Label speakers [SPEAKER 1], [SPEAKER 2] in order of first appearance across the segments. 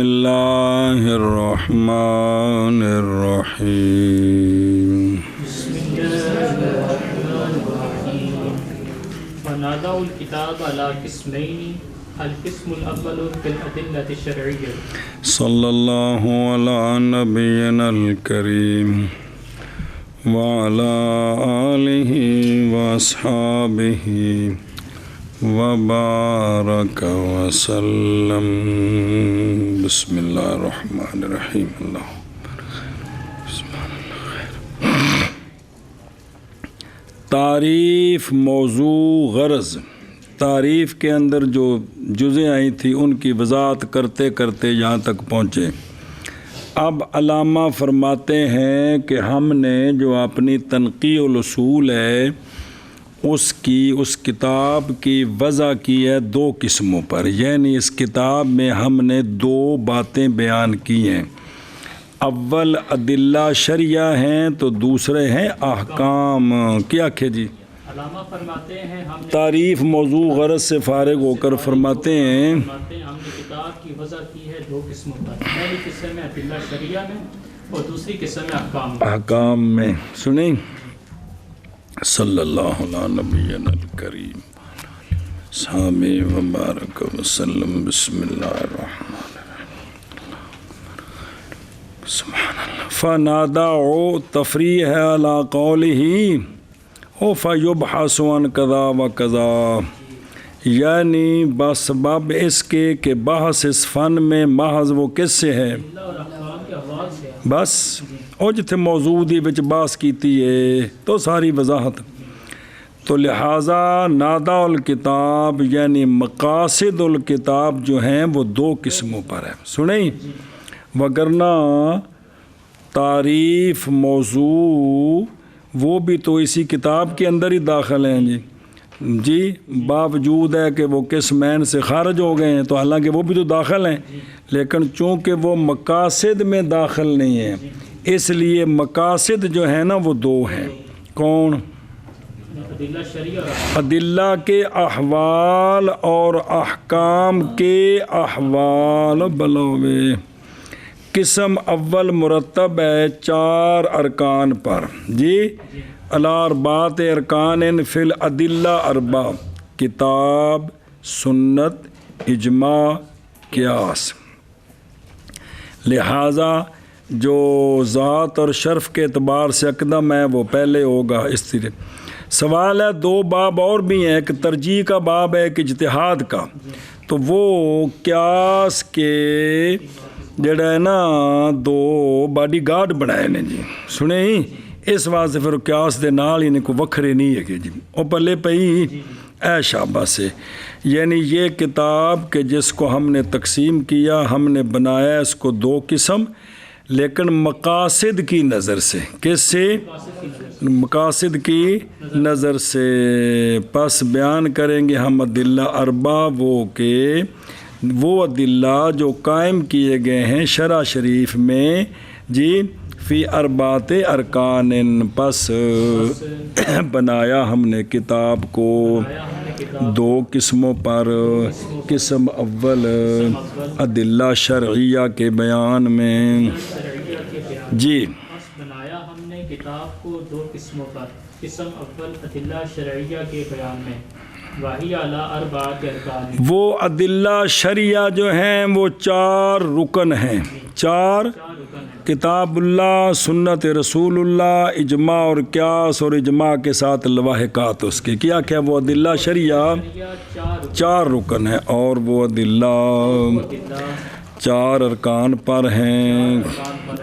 [SPEAKER 1] اللہ الرحمن الرحیم
[SPEAKER 2] بسم اللہ الرحمن الرحیم ونادوا الكتاب على قسمين القسم الاول في الادلة الشرعية
[SPEAKER 1] صلی اللہ علی نبینا الکریم وعلی آلہ واصحابہ وبارک وسلم بسم اللہ الرحمن الرحیم اللہ تعریف موضوع غرض تعریف کے اندر جو جزیں آئی تھی ان کی وضاحت کرتے کرتے یہاں تک پہنچے۔ اب علامہ فرماتے ہیں کہ ہم نے جو اپنی تنقیح الاصول ہے اس کتاب کی وضع کی ہے دو قسموں پر، یعنی اس کتاب میں ہم نے دو باتیں بیان کی ہیں۔ اول ادلہ شرعیہ ہیں تو دوسرے ہیں احکام۔ کیا کہ جی
[SPEAKER 2] علامہ فرماتے ہیں ہم نے
[SPEAKER 1] تعریف موضوع غرض سے فارغ ہو کر فرماتے ہیں
[SPEAKER 2] ہم نے کتاب کی وضع کی ہے دو قسموں پر، پہلی قسم میں ادلہ شرعیہ میں اور دوسری قسم میں
[SPEAKER 1] احکام میں۔ سنیں صلی اللہ علیہ نبینا الکریم صحابہ وبارک وسلم بسم اللہ الرحمن الرحیم سبحان اللہ۔ فنادعوا تفریح ہے علی قولہ او فیبحث عن کذا و کذا، یعنی بسبب اس کے کہ بحث اس فن میں محض وہ کس سے ہے، بس او جتھے موضوع دی وچ بحث کیتی ہے تو ساری وضاحت۔ تو لہٰذا نادع الکتاب یعنی مقاصد الکتاب جو ہیں وہ دو قسموں پر ہے۔ سنیں وگرنہ تعریف موضوع وہ بھی تو اسی کتاب کے اندر ہی داخل ہیں جی باوجود ہے کہ وہ قسمین سے خارج ہو گئے ہیں، تو حالانکہ وہ بھی تو داخل ہیں، لیکن چونکہ وہ مقاصد میں داخل نہیں ہیں اس لیے مقاصد جو ہیں نا وہ دو ہیں۔ کون؟
[SPEAKER 2] ادلہ شرعیہ اور
[SPEAKER 1] ادلہ کے احوال اور احکام کے احوال بلوے۔ قسم اول مرتب ہے چار ارکان پر جی علی اربعۃ ارکان فی الادلہ اربع، کتاب، سنت، اجماع، قیاس۔ لہٰذا جو ذات اور شرف کے اعتبار سے اقدم ہے وہ پہلے ہوگا۔ اس طرح سوال ہے دو باب اور بھی ہیں، ایک ترجیح کا باب ہے ایک اجتہاد کا، تو وہ قیاس کے جڑا ہے نا دو باڈی گارڈ بنائے نے جی سنے ہی، اس واسطے پھر قیاس دے نال ہی کوئی وکھرے نہیں ہے کہ جی وہ پلے پئی اے شابہ سے۔ یعنی یہ کتاب کہ جس کو ہم نے تقسیم کیا ہم نے بنایا اس کو دو قسم، لیکن مقاصد کی نظر سے۔ کس سے؟ مقاصد کی نظر سے۔ پس بیان کریں گے ہم ادلہ اربع وہ ادلہ جو قائم کیے گئے ہیں شرع شریف میں جی فی اربعۃ ارکان، پس بنایا ہم نے کتاب کو دو قسموں پر۔ قسم اول ادلہ شرعیہ کے بیان میں جی
[SPEAKER 2] بنایا ہم نے کتاب کو دو قسموں پر، قسم اول ادلہ شرعیہ کے بیان میں وحی اعلی اربعۃ ارکان،
[SPEAKER 1] وہ ادلہ شرعیہ جو ہیں وہ چار رکن ہیں، چار کتاب اللہ، سنت رسول اللہ، اجماع اور قیاس، اور اجماع کے ساتھ لواحقات اس کے کیا کیا وہ ادلہ شرعیہ چار رکن ہیں، اور وہ ادلہ چار ارکان پر ہیں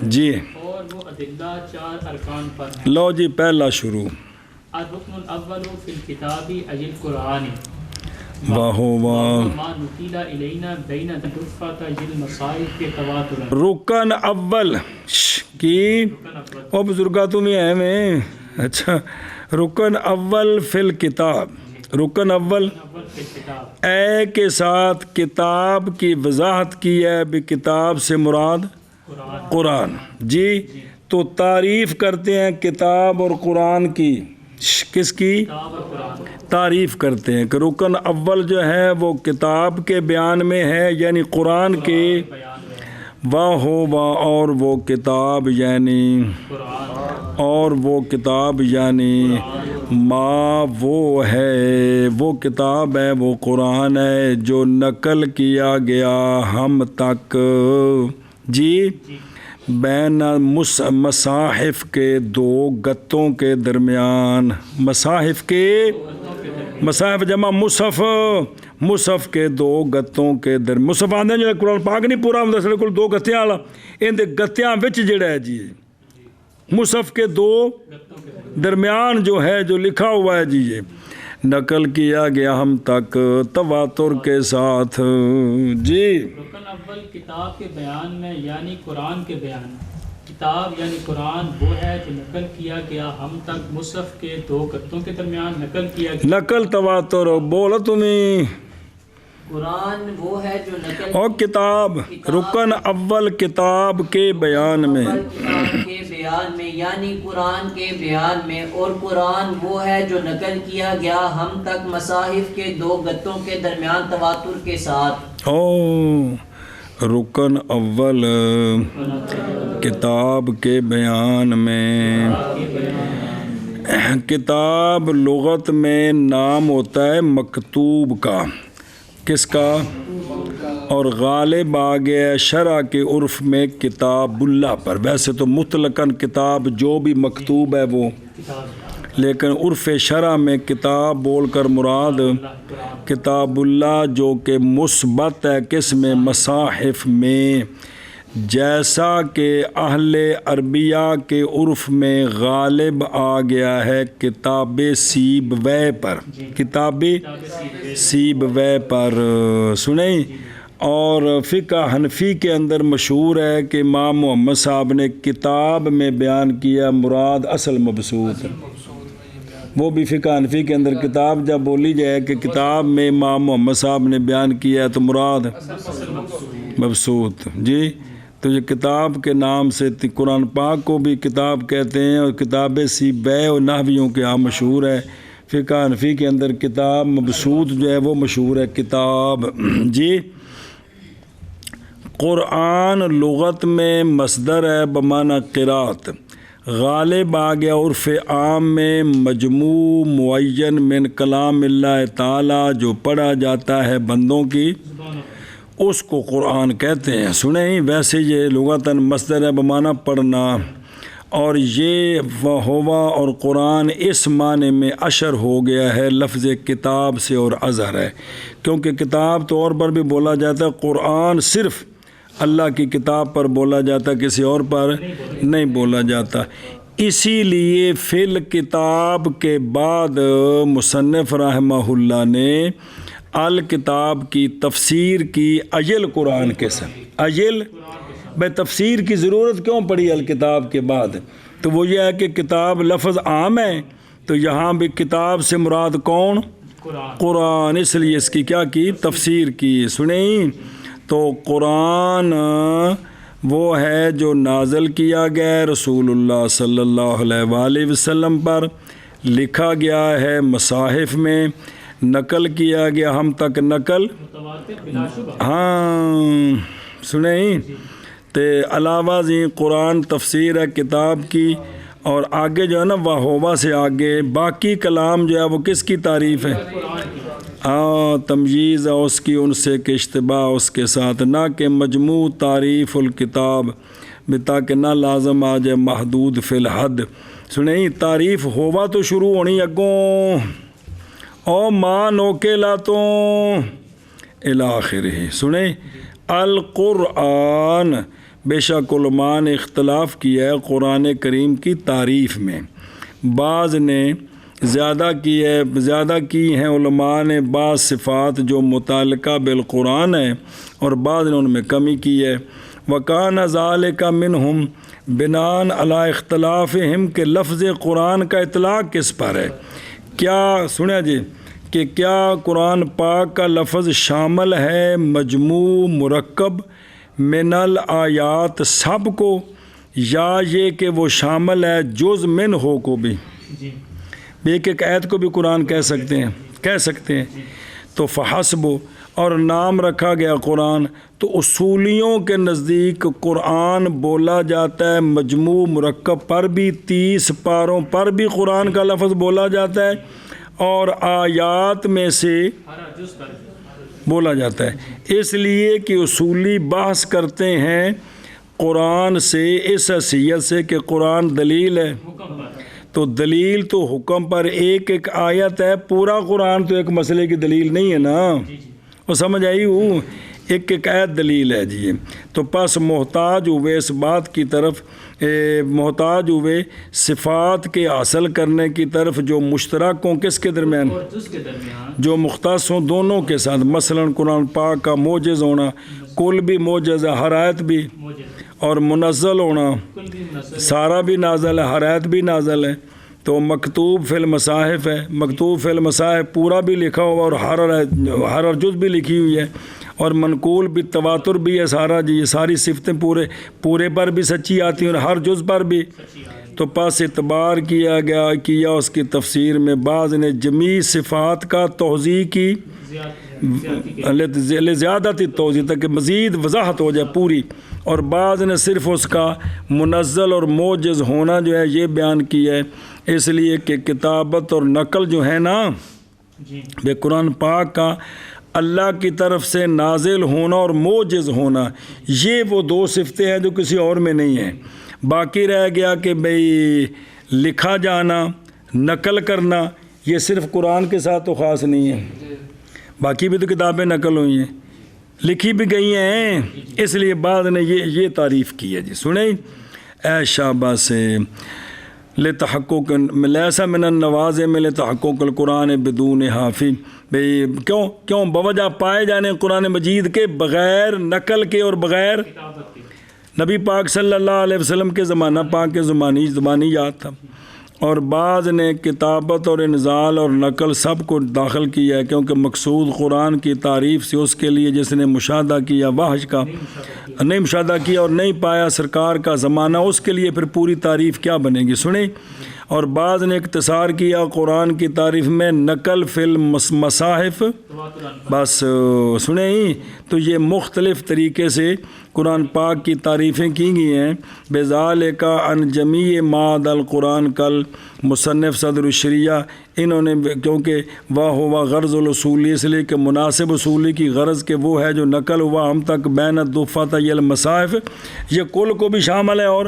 [SPEAKER 1] جی۔
[SPEAKER 2] اور وہ ادلہ چار ارکان پر ہیں۔
[SPEAKER 1] لو جی پہلا شروع۔
[SPEAKER 2] الرکن الاول فی الکتاب ای القرآن
[SPEAKER 1] واہ واہ۔
[SPEAKER 2] ما نقل الینا بین دفعۃ المصائب کے تواتر۔
[SPEAKER 1] رکن اول کی او بزرگا تم ہی ہیں میں اچھا۔ رکن اول فی الکتاب، رکن اول
[SPEAKER 2] فی الکتاب
[SPEAKER 1] اے کے ساتھ کتاب کی وضاحت کی ہے، بھی کتاب سے مراد قرآن جی۔ تو تعریف کرتے ہیں کتاب اور قرآن کی، کس کی تعریف کرتے ہیں کہ رکن اول جو ہے وہ کتاب کے بیان میں ہے، یعنی قرآن کے وَهُوَ اور وہ کتاب یعنی
[SPEAKER 2] قرآن
[SPEAKER 1] اور وہ کتاب یعنی ما وہ ہے وہ کتاب ہے وہ قرآن ہے جو نقل کیا گیا ہم تک جی بین مصاحف کے دو گتوں کے درمیان مصاحف کے مصاحف جمع مصحف مصحف کے دو گتوں کے مصحف آندے جو قرآن پاک نہیں پورا ہوندا سارے کول دو گتیاں والا ان دے گتیاں وچ جڑا ہے جی مصحف کے دو درمیان جو ہے جو لکھا ہوا ہے جی یہ نقل کیا گیا ہم تک تواتر کے ساتھ جی
[SPEAKER 2] رکن اول کتاب کے بیان میں یعنی قرآن کے بیان میں کتاب یعنی قرآن وہ ہے جو نقل کیا گیا ہم تک مصحف کے دو گتوں کے درمیان نقل کیا گیا
[SPEAKER 1] نقل تواتر بولو تمہیں
[SPEAKER 3] قرآن وہ ہے جو نقل
[SPEAKER 1] اور کتاب رکن اول کتاب کے بیان میں
[SPEAKER 3] اول کتاب کے بیان میں یعنی قرآن کے بیان میں اور قرآن وہ ہے جو نقل کیا گیا ہم تک مصاحف کے دو گتوں کے درمیان تواتر کے ساتھ
[SPEAKER 1] رکن اول کتاب کے بیان میں کتاب لغت میں نام ہوتا ہے مکتوب کا کس کا اور غالب آ گیا شرع کے عرف میں کتاب اللہ پر ویسے تو مطلقاً کتاب جو بھی مکتوب ہے وہ لیکن عرف شرع میں کتاب بول کر مراد کتاب اللہ جو کہ مثبت ہے کس میں مصاحف میں جیسا کہ اہل عربیہ کے عرف میں غالب آ گیا ہے کتاب سیب وے پر کتاب سیب وے پر سنیں اور فقہ حنفی کے اندر مشہور ہے کہ امام محمد صاحب نے کتاب میں بیان کیا مراد اصل مبسوط وہ بھی فقہ حنفی کے اندر کتاب جب بولی جائے کہ کتاب میں امام محمد صاحب نے بیان کیا ہے تو مراد مبسوط جی تو یہ کتاب کے نام سے قرآن پاک کو بھی کتاب کہتے ہیں اور کتاب سیبے اور نحویوں کے یہاں مشہور ہے فقہ حنفی کے اندر کتاب مبسوط جو ہے وہ مشہور ہے کتاب جی قرآن لغت میں مصدر ہے بمعنی قرات غالب آ گیا عرف عام میں مجموع معین من کلام اللہ تعالیٰ جو پڑھا جاتا ہے بندوں کی اس کو قرآن کہتے ہیں سنیں ویسے یہ لغتاً مصدر ہے بمعنی پڑھنا اور یہ ہوا اور قرآن اس معنی میں اشر ہو گیا ہے لفظ کتاب سے اور اظہر ہے کیونکہ کتاب طور پر بھی بولا جاتا ہے قرآن صرف اللہ کی کتاب پر بولا جاتا کسی اور پر نہیں بولا جاتا اسی لیے فی الکتاب کے بعد مصنف رحمہ اللہ نے الکتاب کی تفسیر کی اجل قرآن کے ساتھ اجل بھائی تفسیر کی ضرورت کیوں پڑی الکتاب کے بعد تو وہ یہ ہے کہ کتاب لفظ عام ہے تو یہاں بھی کتاب سے مراد کون قرآن اس لیے اس کی کیا کی تفسیر کی سنیں تو قرآن وہ ہے جو نازل کیا گیا رسول اللہ صلی اللہ علیہ وآلہ وسلم پر لکھا گیا ہے مصاحف میں نقل کیا گیا ہم تک نقل ہاں سنیں تے علاوہ زی قرآن تفسیر ہے کتاب کی اور آگے جو ہے نا وہوبا سے آگے باقی کلام جو ہے وہ کس کی تعریف ہے تمییز ہے اس کی ان سے کہ اشتباہ اس کے ساتھ نہ کہ مجموع تعریف الکتاب تاکہ نہ لازم آ جائے محدود فی الحد سنیں تعریف ہوا تو شروع ہونی اگوں او ماں نوکے لاتوں الاخر ہی سنیں القرآن بے شک علماء نے اختلاف کیا ہے قرآن کریم کی تعریف میں بعض نے زیادہ کی ہیں علماء نے بعض صفات جو متعلقہ بالقرآن ہے اور بعض نے ان میں کمی کی ہے وَكَانَ ذَلِكَ مِنْهُمْ بناءً عَلَىٰ اختلافہم کہ لفظ قرآن کا اطلاق کس پر ہے کیا سنیں جی کہ کیا قرآن پاک کا لفظ شامل ہے مجموع مرکب من الآیات سب کو یا یہ کہ وہ شامل ہے جز من ہو کو بھی ایک ایک آیت کو بھی قرآن کہہ سکتے ہیں تو فحسب اور نام رکھا گیا قرآن، تو اصولیوں کے نزدیک قرآن بولا جاتا ہے مجموع مرکب پر بھی، 30 پاروں پر بھی قرآن کا لفظ بولا جاتا ہے، اور آیات میں سے بولا جاتا ہے، اس لیے کہ اصولی بحث کرتے ہیں قرآن سے اس حیثیت سے کہ قرآن دلیل ہے، تو دلیل تو حکم پر ایک ایک آیت ہے، پورا قرآن تو ایک مسئلے کی دلیل نہیں ہے نا، وہ سمجھ آئی ہوں، ایک ایک آیت دلیل ہے جی۔ تو پس محتاج ہوئے اس بات کی طرف، محتاج ہوئے صفات کے حاصل کرنے کی طرف جو مشترک ہوں کس کے درمیان، جو مختص ہوں دونوں کے ساتھ، مثلا قرآن پاک کا موجز ہونا، کل بھی موجز ہے، ہر آیت بھی، اور منزل ہونا، سارا بھی نازل ہے، ہر آیت بھی نازل ہے، تو مکتوب فی المصاحف ہے، مکتوب فی المصاحف پورا بھی لکھا ہوا اور ہر جز بھی لکھی ہوئی ہے، اور منقول بھی تواتر بھی ہے سارا جی، یہ ساری صفتیں پورے پر بھی سچی آتی ہیں اور ہر جز پر بھی، تو پس اعتبار کیا اس کی تفسیر میں، بعض نے جمیع صفات کا توضیح کی زیادتی توضیح تک مزید وضاحت ہو جائے پوری، اور بعض نے صرف اس کا منزل اور موجز ہونا جو ہے یہ بیان کیا ہے، اس لیے کہ کتابت اور نقل جو ہے نا بے قرآن پاک کا اللہ کی طرف سے نازل ہونا اور موجز ہونا، یہ وہ دو صفتیں ہیں جو کسی اور میں نہیں ہیں، باقی رہ گیا کہ بھئی لکھا جانا، نقل کرنا، یہ صرف قرآن کے ساتھ تو خاص نہیں ہے، باقی بھی تو کتابیں نقل ہوئی ہیں، لکھی بھی گئی ہیں، اس لیے بعد نے یہ تعریف کی ہے جی۔ سنیں اے شعبہ سے لتحقق لیسا من النوازم لتحقق القرآن بدون حافظ، بھئی کیوں بوجہ پائے جانے قرآن مجید کے بغیر نقل کے اور بغیر نبی پاک صلی اللہ علیہ وسلم کے زمانہ پاک کے زبانی یاد تھا، اور بعض نے کتابت اور انزال اور نقل سب کو داخل کیا ہے، کیونکہ مقصود قرآن کی تعریف سے اس کے لیے جس نے مشاہدہ کیا وحش کا نہیں مشاہدہ کیا اور نہیں پایا سرکار کا زمانہ، اس کے لیے پھر پوری تعریف کیا بنے گی، سنیں۔ اور بعض نے اختصار کیا قرآن کی تعریف میں نقل فی المصاحف، بس سنیں ہی، تو یہ مختلف طریقے سے قرآن پاک کی تعریفیں کی گئی ہیں، بذالک عن جمیع ماد القرآن کل مصنف صدر الشریعہ، انہوں نے کیونکہ واہ ہوا غرض الاصولی، اس لیے کہ مناسب اصولی کی غرض کہ وہ ہے جو نقل ہوا ہم تک بین الدفات المصاحف، یہ کل کو بھی شامل ہے، اور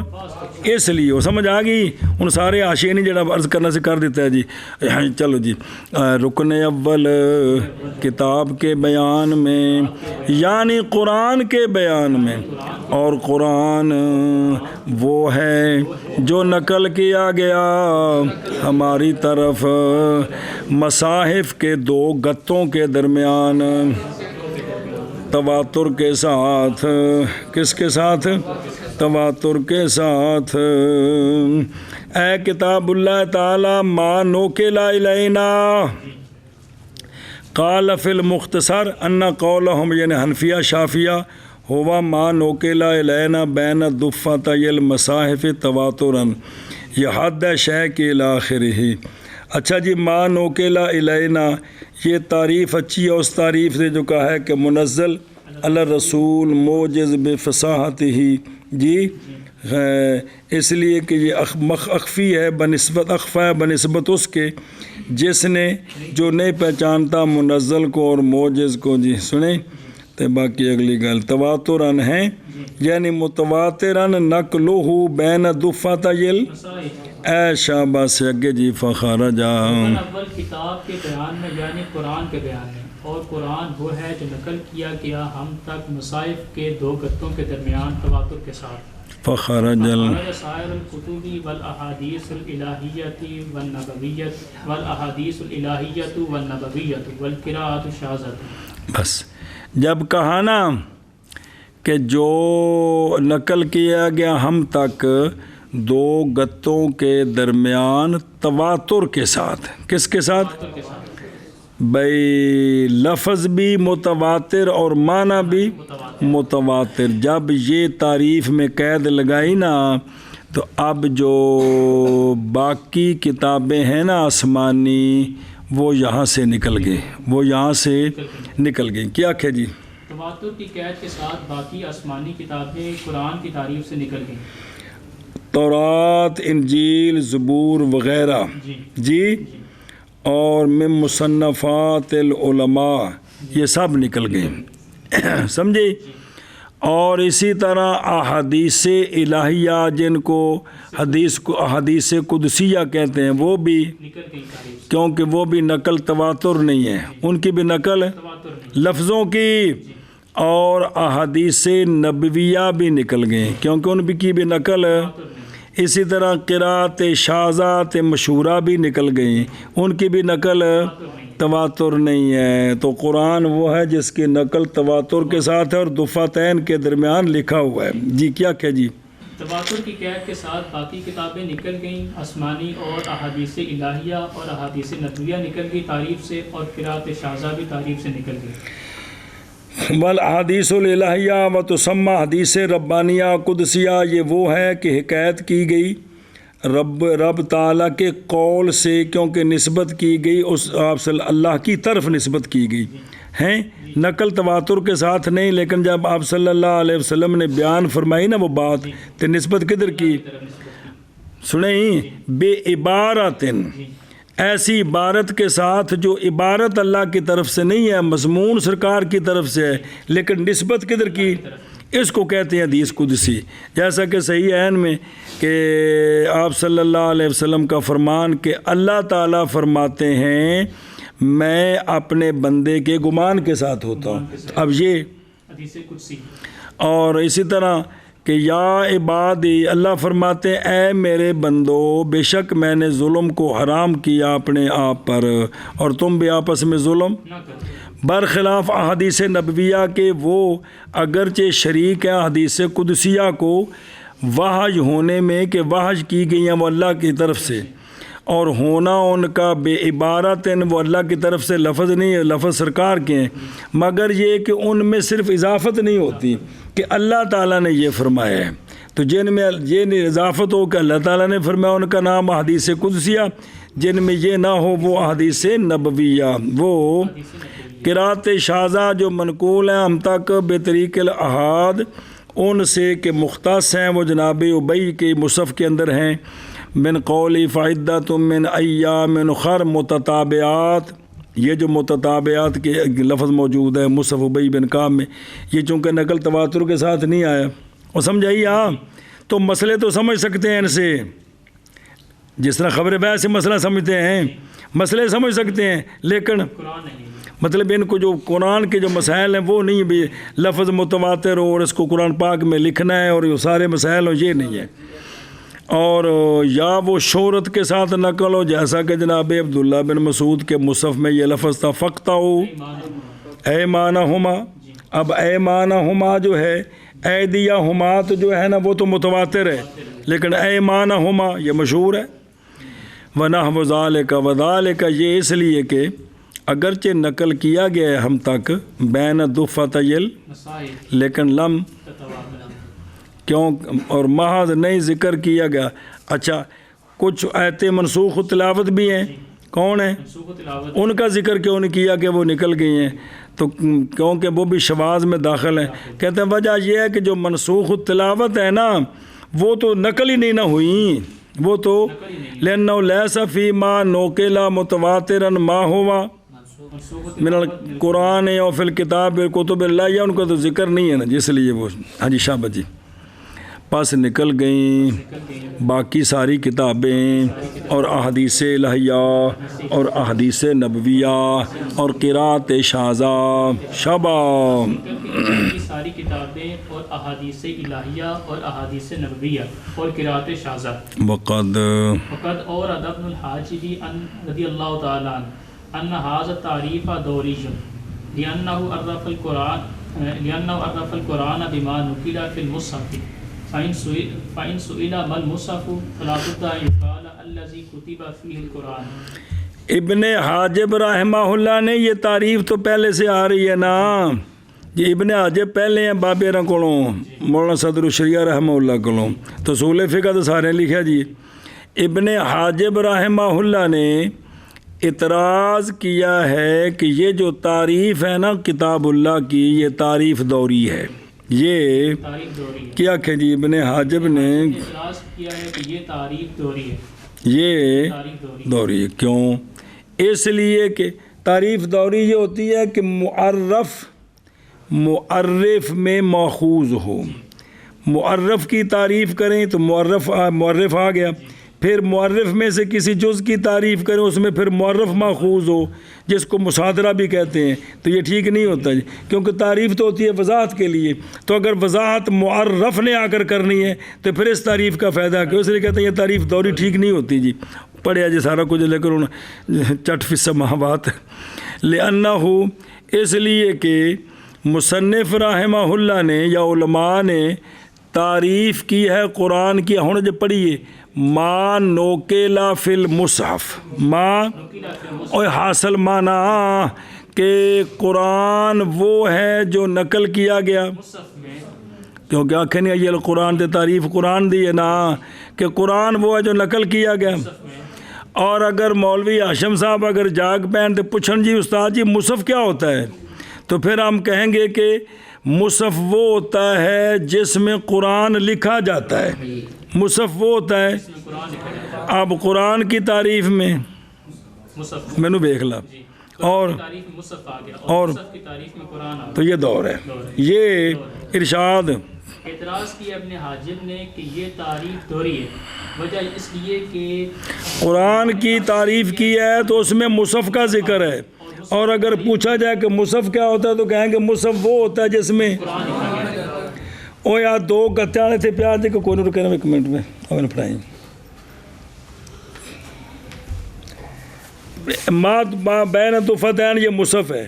[SPEAKER 1] اس لیے وہ سمجھ آ گئی، ان سارے حاشیے نہیں جڑا عرض کرنا سے کر دیتا ہے جی۔ چلو جی، رکن اول کتاب کے بیان میں یعنی قرآن کے بیان میں، اور قرآن وہ ہے جو نقل کیا گیا ہماری طرف مصاحف کے دو گتوں کے درمیان تواتر کے ساتھ، کس کے ساتھ؟ تواتر کے ساتھ، اے کتاب اللہ تعالی ما نوکلا الینا، قال فی المختصر ان قولہم یعنی حنفیہ شافیہ ہوا ما نوکلا الینا بین الدفتي المصاحف تواترا، یہ حد ہے شے کے الاخرہ۔ اچھا جی، ما نوکلا الینا یہ تعریف اچھی ہے اس تعریف سے جو کہا ہے کہ منزل علی الرسول موجز بفصاحتہ جی، اس لیے کہ یہ اخفی ہے بنسبت اخفا ہے بنسبت اس کے جس نے جو نہیں پہچانتا منزل کو اور موجز کو جی۔ سنیں تو باقی اگلی گل تواترن ہے یعنی متواترن نقلہ بین دفتي اے شابہ سے اگے جی فخرجا
[SPEAKER 2] اول کتاب کے بیان میں یعنی قرآن کے بیان میں، اور قرآن وہ ہے جو نقل کیا گیا ہم تک مصائف کے دو گتوں کے درمیان تواتر کے ساتھ،
[SPEAKER 1] فخرج
[SPEAKER 2] سائر الکتب والاحادیث الالہیۃ والنبویۃ والاحادیث الالہیۃ والنبویۃ والقراءۃ الشاذۃ۔
[SPEAKER 1] بس جب کہا نا کہ جو نقل کیا گیا ہم تک دو گتوں کے درمیان تواتر کے ساتھ، کس کے ساتھ؟ بھئی لفظ بھی متواتر اور معنی بھی متواتر، جب یہ تعریف میں قید لگائی نا تو اب جو باقی کتابیں ہیں نا آسمانی وہ یہاں سے نکل گئے، وہ یہاں سے نکل گئے. کیا کہ جی
[SPEAKER 2] تواتر کی قید کے ساتھ باقی آسمانی کتابیں قرآن کی تعریف سے نکل گئیں.
[SPEAKER 1] تورات، انجیل، زبور وغیرہ جی اور من مصنفات العلماء یہ سب نکل گئے، سمجھے. اور اسی طرح احادیث الہیہ جن کو احادیث قدسیہ کہتے ہیں وہ بھی
[SPEAKER 2] نکل گئی تعریف سے.
[SPEAKER 1] کیونکہ وہ بھی نقل تواتر نہیں ہے، ان کی بھی نقل
[SPEAKER 2] تواتر نہیں.
[SPEAKER 1] لفظوں کی. اور احادیث نبویہ بھی نکل گئے کیونکہ ان کی بھی نقل. اسی طرح قرات شاذات مشہورہ بھی نکل گئیں، ان کی بھی نقل تواتر نہیں ہے. تو قرآن وہ ہے جس کی نقل تواتر کے ساتھ ہے اور دفعتین کے درمیان لکھا ہوا ہے. جی کیا کہ جی
[SPEAKER 2] تواتر کی قید کے ساتھ باقی کتابیں نکل گئیں، آسمانی اور احادیث الہیہ اور احادیث نبویہ نکل گئی تعریف سے، اور قرات شاذہ بھی تعریف سے نکل گئی.
[SPEAKER 1] والاحادیث الالہیہ و تسمى حدیث ربانیہ قدسیہ، یہ وہ ہے کہ حکایت کی گئی رب تعالیٰ کے قول سے، کیونکہ نسبت کی گئی اس آپ صلی اللہ کی طرف نسبت کی گئی ہیں، نقل تواتر کے ساتھ نہیں. لیکن جب آپ صلی اللہ علیہ وسلم نے بیان فرمائی نا وہ بات، تو نسبت کدھر کی سنیں؟ بے عبارتن، ایسی عبارت کے ساتھ جو عبارت اللہ کی طرف سے نہیں ہے، مضمون سرکار کی طرف سے ہے، لیکن نسبت کدھر کی، اس کو کہتے ہیں حدیث قدسی. جیسا کہ صحیح عین میں کہ آپ صلی اللہ علیہ وسلم کا فرمان کہ اللہ تعالیٰ فرماتے ہیں میں اپنے بندے کے گمان کے ساتھ ہوتا ہوں. اب یہ
[SPEAKER 2] حدیث قدسی.
[SPEAKER 1] اور اسی طرح کہ یا عبادی، اللہ فرماتے ہیں اے میرے بندو، بے شک میں نے ظلم کو حرام کیا اپنے آپ پر اور تم بھی آپس میں ظلم
[SPEAKER 2] نہ کرو.
[SPEAKER 1] برخلاف احادیث نبویہ کے وہ اگرچہ شریک ہیں حدیث قدسیہ کو وحی ہونے میں، کہ وحی کی گئی ہیں وہ اللہ کی طرف سے، اور ہونا ان کا بے عبارت وہ اللہ کی طرف سے لفظ نہیں ہے، لفظ سرکار کے ہیں، مگر یہ کہ ان میں صرف اضافت نہیں ہوتی کہ اللہ تعالیٰ نے یہ فرمایا ہے. تو جن میں یہ نہیں اضافت ہو کہ اللہ تعالیٰ نے فرمایا، ان کا نام احادیث قدسیہ. جن میں یہ نہ ہو وہ احادیث نبویہ. وہ قرات شاذہ جو منقول ہیں ہم تک بطریق الاحاد، ان سے کہ مختص ہیں، وہ جناب ابی کے مصحف کے اندر ہیں. من قولی فعدۃ من ایام اخر متتابعات، یہ جو متتابعات کے لفظ موجود ہے مصحف ابی بن کعب میں، یہ چونکہ نقل تواتر کے ساتھ نہیں آیا. اور سمجھائیے آپ تو مسئلے تو سمجھ سکتے ہیں ان سے، جس طرح خبر بیعت سے مسئلہ سمجھتے ہیں، مسئلے سمجھ سکتے ہیں، لیکن
[SPEAKER 2] قرآن نہیں.
[SPEAKER 1] مطلب ان کو جو قرآن کے جو مسائل ہیں وہ نہیں بھی لفظ متواتر ہو اور اس کو قرآن پاک میں لکھنا ہے اور یہ سارے مسائل ہوں، یہ نہیں ہے. اور یا وہ شہرت کے ساتھ نقل ہو، جیسا کہ جناب عبداللہ بن مسعود کے مصحف میں یہ لفظ تھا فَقْطَعُوا أَيْمَانَهُمَا. اب ایمانہما جو ہے، ایدیہما تو جو ہے نا وہ تو متواتر ہے، لیکن ایمانہما یہ مشہور ہے. وَنَحْوُ ذَلِكَ وَذَلِكَ، یہ اس لیے کہ اگرچہ نقل کیا گیا ہے ہم تک بین دفتیل،
[SPEAKER 2] مسائل
[SPEAKER 1] لیکن لم
[SPEAKER 2] تتواتر.
[SPEAKER 1] کیوں اور محض نہیں ذکر کیا گیا. اچھا کچھ آیتیں منسوخ تلاوت بھی ہیں، کون ہیں
[SPEAKER 2] منسوخ تلاوت.
[SPEAKER 1] ان کا ذکر کیوں نہیں کیا کہ وہ نکل گئی ہیں؟ تو کیونکہ وہ بھی شواذ میں داخل ہیں. کہتے ہیں وجہ یہ ہے کہ جو منسوخ تلاوت ہے نا وہ تو نقل ہی نہیں نہ ہوئی، وہ تو لأنه ليس فيما نقل متواترا ما هو من القرآن اور فی الکتاب کتب اللہ، ان کا تو ذکر نہیں ہے نا، جس لیے وہ ہاں جی شابت جی. پس نکل گئیں باقی ساری کتابیں اور احادیث الہیہ اور احادیث نبویہ اور قرات شاذہ شبہ.
[SPEAKER 2] ساری کتابیں اور احادیث الہیہ اور احادیث نبویہ اور قرات شاذہ.
[SPEAKER 1] وقد
[SPEAKER 2] اور ابن الحاجبی رضی اللہ تعالی عنہ ان هذا التعریف دوری لأنه عرف القرآن بما نقل في المصحف فإن سئل ما المصحف فلا بد أن يقال الذي كتب فيه القرآن.
[SPEAKER 1] ابن حاجب رحمہ اللہ نے یہ تعریف تو پہلے سے آ رہی ہے نا، یہ ابن حاجب پہلے ہیں بابیرہ کولوں، مولانا صدر الشریعہ رحمہ اللہ کولوں، تو اصول فقہ تو سارے لکھا جی. ابن حاجب رحمہ اللہ نے اعتراض کیا ہے کہ یہ جو تعریف ہے نا کتاب اللہ کی، یہ تعریف دوری ہے. یہ
[SPEAKER 2] تعریف دوری ہے.
[SPEAKER 1] کیا کہ جی ابن حاجب نے
[SPEAKER 2] اعتراض کیا ہے کہ یہ تعریف دوری ہے.
[SPEAKER 1] یہ
[SPEAKER 2] تعریف دوری
[SPEAKER 1] دوری ہے. کیوں؟ اس لیے کہ تعریف دوری یہ ہوتی ہے کہ معرف میں ماخوذ ہو. معرف کی تعریف کریں تو معرف آ گیا، پھر معرف میں سے کسی جز کی تعریف کریں اس میں پھر معرف ماخوذ ہو، جس کو مصادرہ بھی کہتے ہیں. تو یہ ٹھیک نہیں ہوتا جی، کیونکہ تعریف تو ہوتی ہے وضاحت کے لیے. تو اگر وضاحت معرف نے آ کر کرنی ہے تو پھر اس تعریف کا فائدہ کہ اس لیے کہتے ہیں یہ تعریف دوری ٹھیک نہیں ہوتی جی. پڑھیا جی سارا کچھ لے کر چٹ فی السماوات لأنہ، اس لیے کہ مصنف رحمہ اللہ نے یا علماء نے تعریف کی ہے قرآن کی. ہوں جب پڑھیے ما نوکیلا فی المصحف، ما اور حاصل مانا کہ قرآن وہ ہے جو نقل کیا گیا.
[SPEAKER 2] مصحف میں
[SPEAKER 1] کیونکہ آنکھیں نہیں یہ قرآن تے تعریف قرآن دی ہے نا، کہ قرآن وہ ہے جو نقل کیا گیا. اور اگر مولوی ہاشم صاحب اگر جاگ پہن تو پوچھن جی استاد جی مصحف کیا ہوتا ہے، تو پھر ہم کہیں گے کہ مصحف وہ ہوتا ہے جس میں قرآن لکھا جاتا ہے. مصحف وہ ہوتا ہے.
[SPEAKER 2] قرآن لکھا جاتا ہے.
[SPEAKER 1] اب قرآن کی تعریف میں
[SPEAKER 2] مصحف
[SPEAKER 1] میں نے دیکھ لا،
[SPEAKER 2] جی.
[SPEAKER 1] اور
[SPEAKER 2] تعریف میں مصحف آ گیا
[SPEAKER 1] اور
[SPEAKER 2] مصحف کی تعریف میں قرآن آ
[SPEAKER 1] تو
[SPEAKER 2] گیا.
[SPEAKER 1] یہ دور ہے. یہ ارشاد
[SPEAKER 2] اعتراض کیا ابن حاجب نے کہ یہ تعریف دوری ہے. وجہ اس لیے کہ
[SPEAKER 1] قرآن کی تعریف کی ہے تو اس میں مصحف کا ذکر ہے، اور اگر پوچھا جائے کہ مصحف کیا ہوتا ہے تو کہیں گے مصحف وہ ہوتا ہے جس میں
[SPEAKER 2] قرآن لکھا گیا.
[SPEAKER 1] او یار دو گتے والے تھے پیار دے کہ کوئی نہیں رکے نا ایک منٹ میں اور پڑھائیں. ما بین تو فتحین یہ مصحف ہے.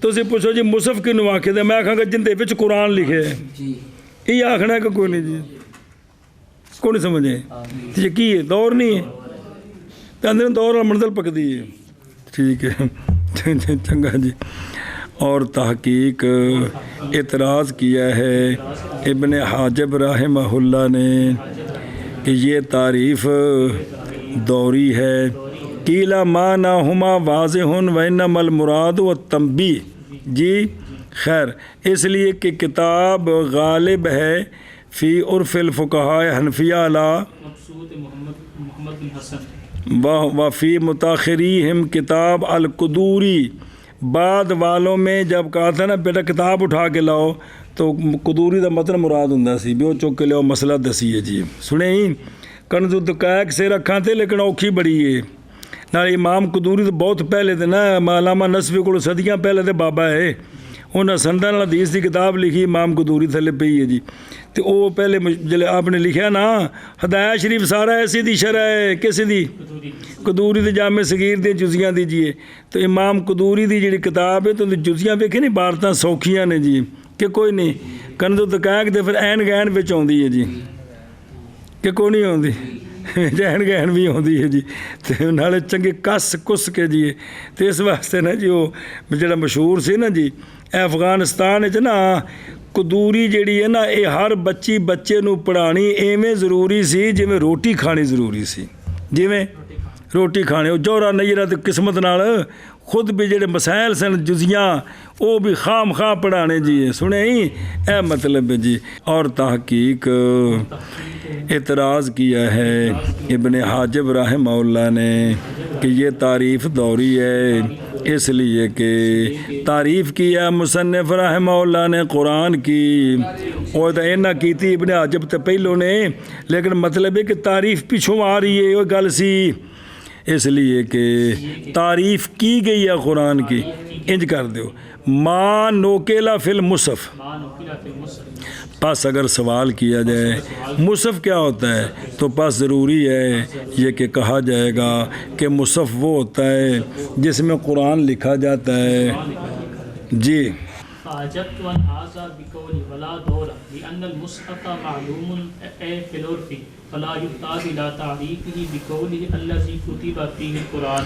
[SPEAKER 1] تو اسی پوچھو جی مصحف کی نواقع ہے، میں آکھاں گا جن دے وچ قرآن لکھے ہے. یہ آخنا ہے کہ کوئی نہیں جی کوئی نہیں سمجھے یہ کی ہے دور نہیں ہے تو اندر دور اور منزل پک دی ہے. ٹھیک ہے چنگا جی. اور تحقیق اعتراض کیا ہے ابن حاجب رحمہ اللہ نے کہ یہ تعریف دوری ہے. قیلا معناہما واضح وانما المراد والتنبیہ. جی خیر، اس لیے کہ کتاب غالب ہے فی عرف الفقہاء حنفیہ علی
[SPEAKER 2] مقصود محمد بن حسن
[SPEAKER 1] وفی متاخریہم کتاب القدوری. بعد والوں میں جب کہا تھا نا بیٹا کتاب اٹھا کے لاؤ تو قدوری دا مطلب مراد ہوں سی بھی وہ چک کے لاؤ مسئلہ دسی ہے جی. سنیں ہی کنز الدقائق سے رکھا تھے لیکن اوکھی بڑی ہے. نال امام قدوری تو بہت پہلے تھے نا، علامہ نصفی کو صدیاں پہلے تھے بابا ہے. انہیں سندن حدیث کی کتاب لکھی امام قدوری تھلے پئی ہے جی. تو وہ پہلے جلے آپ نے لکھیا نا ہدایت شریف سارا ایسی دی شرح ہے کسی دی قدوری دی جامع صغیر دی جزیاں دیجیے. تو امام قدوری دی جڑی کتاب ہے تو جزیاں ویکھے نہیں بارتاں سوکھیاں نے جی کہ کوئی نہیں. کنز الدقائق دے پھر عین گہن وچ آندی ہے جی کہ کوئی نہیں آندی جہن گہن بھی آتی ہے جی. تو نالے چنگے کس کے جی. تو اس واسطے نا جی وہ جڑا مشہور سی نا جی افغانستان وچ نا قدوری جڑی ہے نا یہ ہر بچے نو پڑھانی ایویں ضروری سی جویں روٹی کھانی ضروری سی. جویں روٹی کھانے وہ جوہرا نیرہ تے قسمت نال خود بھی جڑے مسائل سن جزیاں وہ بھی خام خواہ پڑھانے جی. سنے ہی اے مطلب ہے جی. اور تحقیق اعتراض کیا ہے ابن حاجب رحمہ اللہ نے کہ یہ تعریف دوری ہے، اس لیے کہ تعریف کی ہے مصنف رحمہ اللہ نے قرآن کی. اور تو اینا کی تھی ابن حاجب تے پہلوں نے، لیکن مطلب ہے کہ تعریف پیچھوں آ رہی ہے وہ گل سی. اس لیے کہ تعریف کی گئی ہے قرآن کی. انج کر دیو ما نوکیلا فی المصحف. پس اگر سوال کیا جائے مصحف کیا ہوتا ہے تو پس ضروری ہے یہ کہ کہا جائے گا کہ مصحف وہ ہوتا ہے جس میں قرآن لکھا جاتا ہے. جی
[SPEAKER 2] فعجبت عن هذا بقول ولا دور لأن المصحف معلوم في العرف فلا يحتاج إلى تعريفه بقوله الذي كتب فيه القرآن.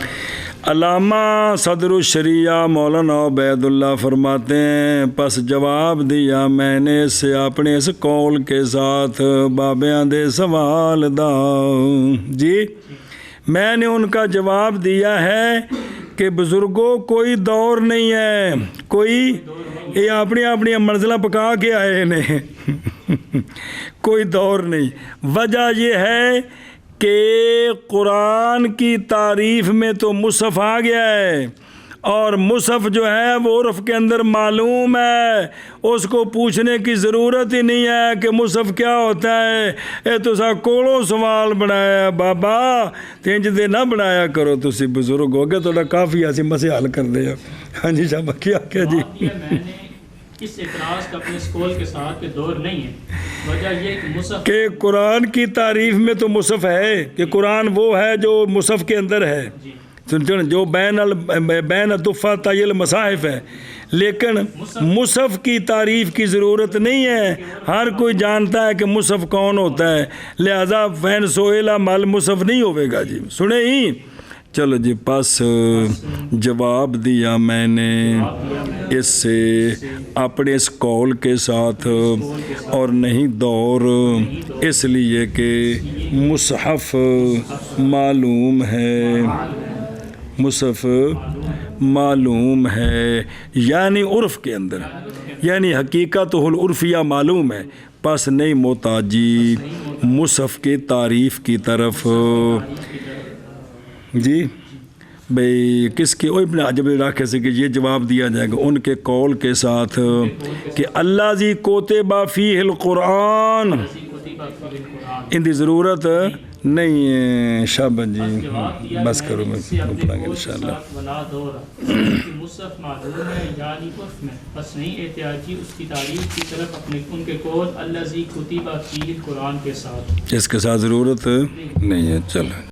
[SPEAKER 1] علامہ صدر الشریعہ مولانا عبید اللہ فرماتے ہیں پس جواب دیا میں نے اس سے اپنے اس قول کے ساتھ بابیاں دے سوال دا. جی میں نے ان کا جواب دیا ہے کہ بزرگوں کوئی دور نہیں ہے، کوئی یہ اپنی اپنی منزلیں پکا کے آئے نے کوئی دور نہیں. وجہ یہ ہے کہ قرآن کی تعریف میں تو مصحف آ گیا ہے، اور مصحف جو ہے وہ عرف کے اندر معلوم ہے، اس کو پوچھنے کی ضرورت ہی نہیں ہے کہ مصحف کیا ہوتا ہے. اے تو سا کوڑوں سوال بنایا بابا، تینج دے نہ بنایا کرو، تسی بزرگ ہو گئے تو کافی ایسی مسئلہ حل کر دے. ہاں جی شاہ کیا جی.
[SPEAKER 2] میں نے اس اعتراض کا اپنے اسکول کے ساتھ کہ دور نہیں ہے، وجہ یہ کہ مصحف
[SPEAKER 1] کہ قرآن کی تعریف میں تو مصحف ہے، کہ قرآن وہ ہے جو مصحف کے اندر ہے، جو بین الدفات المصاحف ہے، لیکن مصحف کی تعریف کی ضرورت نہیں ہے. ہر کوئی جانتا ہے کہ مصحف کون ہوتا ہے، لہذا فین سوئلہ مال مصحف نہیں ہوئے گا. جی سنے ہی. چلو جی پس جواب دیا میں نے اس سے اپنے اس قول کے ساتھ، اور نہیں دور، اس لیے کہ مصحف معلوم ہے، مصحف معلوم ہے، یعنی عرف کے اندر، یعنی حقیقت العرفیہ معلوم ہے، پس نہیں محتاجی مصحف کی تعریف کی طرف. جی بھئی کس کے ابن عجب علاقے سے کہ یہ جواب دیا جائے گا ان کے قول کے ساتھ کہ اللہ زی کوتبہ فیہ القرآن، ان دی ضرورت نہیں ہے. شابن جی بس کرو، میں پڑھیں گے انشاءاللہ.
[SPEAKER 2] مصحف معلوم ہے یعنی عرف میں، بس نہیں احتیاجی اس کی تعریف کی طرف اپنے ان کے قول الذی کتب فیہ القرآن کے ساتھ،
[SPEAKER 1] اس کے ساتھ ضرورت نہیں ہے. چلو